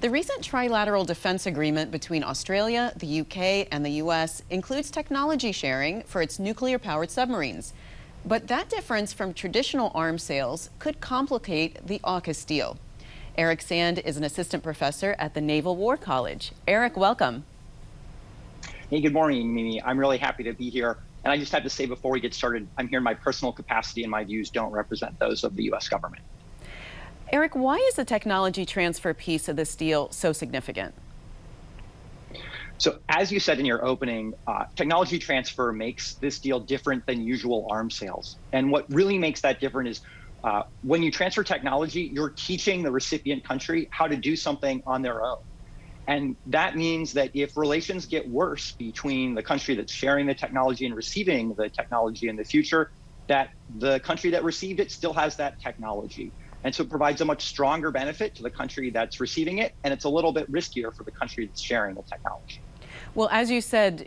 The recent trilateral defense agreement between Australia, the UK, and the US includes technology sharing for its nuclear-powered submarines. But that difference from traditional arms sales could complicate the AUKUS deal. Erik Sand is an assistant professor at the Naval War College. Erik, welcome. Hey, good morning, Mimi. I'm really happy to be here. And I just have to say before we get started, I'm here in my personal capacity and my views don't represent those of the US government. Erik, why is the technology transfer piece of this deal so significant? So as you said in your opening, technology transfer makes this deal different than usual arms sales. And what really makes that different is when you transfer technology, you're teaching the recipient country how to do something on their own. And that means that if relations get worse between the country that's sharing the technology and receiving the technology in the future, that the country that received it still has that technology. And so it provides a much stronger benefit to the country that's receiving it, and it's a little bit riskier for the country that's sharing the technology. Well, as you said,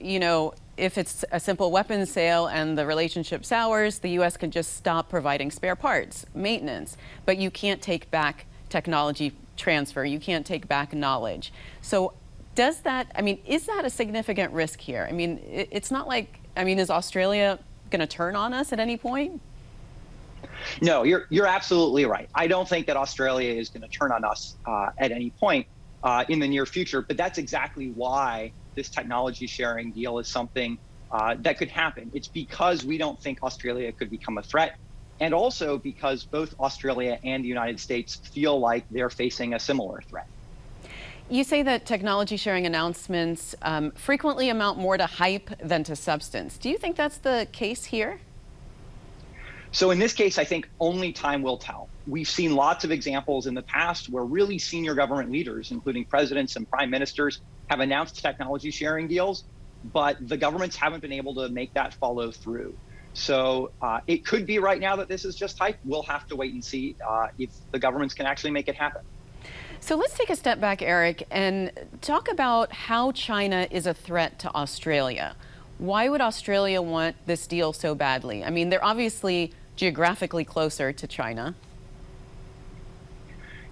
if it's a simple weapons sale and the relationship sours, the U.S. can just stop providing spare parts, maintenance, but you can't take back technology transfer. You can't take back knowledge. So is that a significant risk here? It's not like, is Australia going to turn on us at any point? No, you're absolutely right. I don't think that Australia is going to turn on us at any point in the near future, but that's exactly why this technology sharing deal is something that could happen. It's because we don't think Australia could become a threat, and also because both Australia and the United States feel like they're facing a similar threat. You say that technology sharing announcements frequently amount more to hype than to substance. Do you think that's the case here? So in this case, I think only time will tell. We've seen lots of examples in the past where really senior government leaders, including presidents and prime ministers, have announced technology sharing deals, but the governments haven't been able to make that follow through. So it could be right now that this is just hype. We'll have to wait and see if the governments can actually make it happen. So let's take a step back, Erik, and talk about how China is a threat to Australia. Why would Australia want this deal so badly? They're obviously geographically closer to China.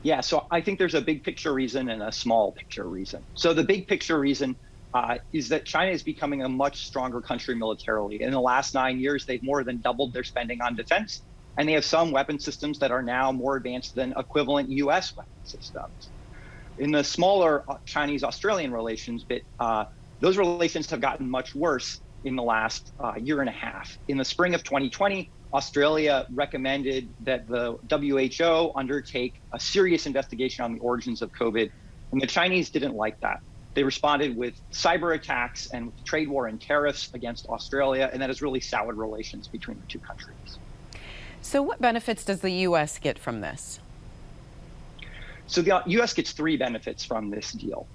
Yeah, so I think there's a big picture reason and a small picture reason. So the big picture reason is that China is becoming a much stronger country militarily. In the last 9 years, they've more than doubled their spending on defense, and they have some weapon systems that are now more advanced than equivalent US weapon systems. In the smaller Chinese-Australian relations, those relations have gotten much worse in the last year and a half. In the spring of 2020, Australia recommended that the WHO undertake a serious investigation on the origins of COVID, and the Chinese didn't like that. They responded with cyber attacks and with trade war and tariffs against Australia, and that has really soured relations between the two countries. So what benefits does the U.S. get from this? So the U.S. gets three benefits from this deal.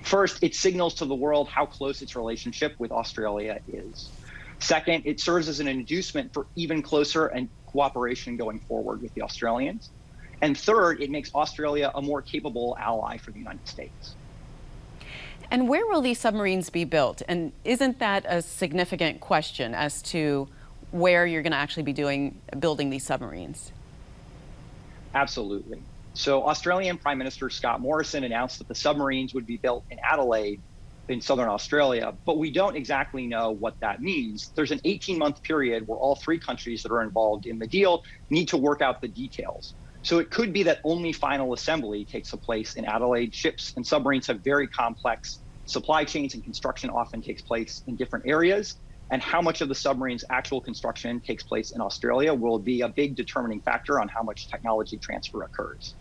First, it signals to the world how close its relationship with Australia is. Second, it serves as an inducement for even closer and cooperation going forward with the Australians. And third, it makes Australia a more capable ally for the United States. And where will these submarines be built? And isn't that a significant question as to where you're going to actually be building these submarines? Absolutely. So Australian Prime Minister Scott Morrison announced that the submarines would be built in Adelaide in southern Australia, but we don't exactly know what that means. There's an 18-month period where all three countries that are involved in the deal need to work out the details. So it could be that only final assembly takes place in Adelaide. Ships and submarines have very complex supply chains, and construction often takes place in different areas. And how much of the submarine's actual construction takes place in Australia will be a big determining factor on how much technology transfer occurs.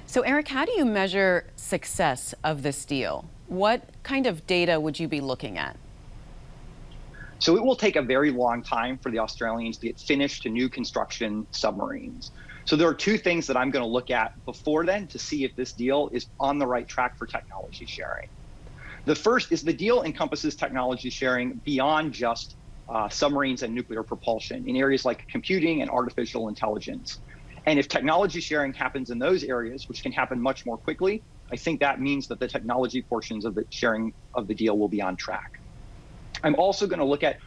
So Erik, how do you measure success of this deal? What kind of data would you be looking at? So it will take a very long time for the Australians to get finished to new construction submarines. So there are two things that I'm going to look at before then to see if this deal is on the right track for technology sharing. The first is the deal encompasses technology sharing beyond just submarines and nuclear propulsion in areas like computing and artificial intelligence. And if technology sharing happens in those areas, which can happen much more quickly, I think that means that the technology portions of the sharing of the deal will be on track. I'm also going to look at,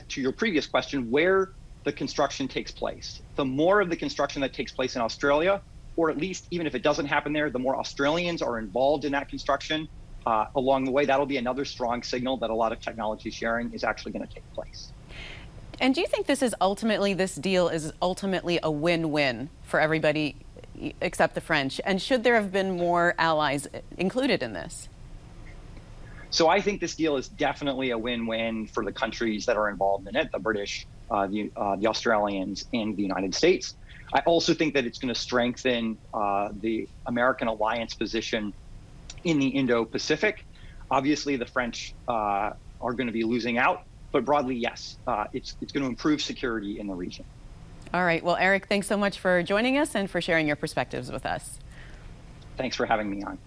to your previous question, where the construction takes place. The more of the construction that takes place in Australia, or at least even if it doesn't happen there, the more Australians are involved in that construction along the way, that'll be another strong signal that a lot of technology sharing is actually going to take place. And do you think this deal is ultimately a win-win for everybody except the French? And should there have been more allies included in this? So I think this deal is definitely a win-win for the countries that are involved in it, the British, the Australians, and the United States. I also think that it's going to strengthen the American alliance position in the Indo-Pacific. Obviously, the French are going to be losing out, but broadly, yes, it's going to improve security in the region. All right. Well, Erik, thanks so much for joining us and for sharing your perspectives with us. Thanks for having me on.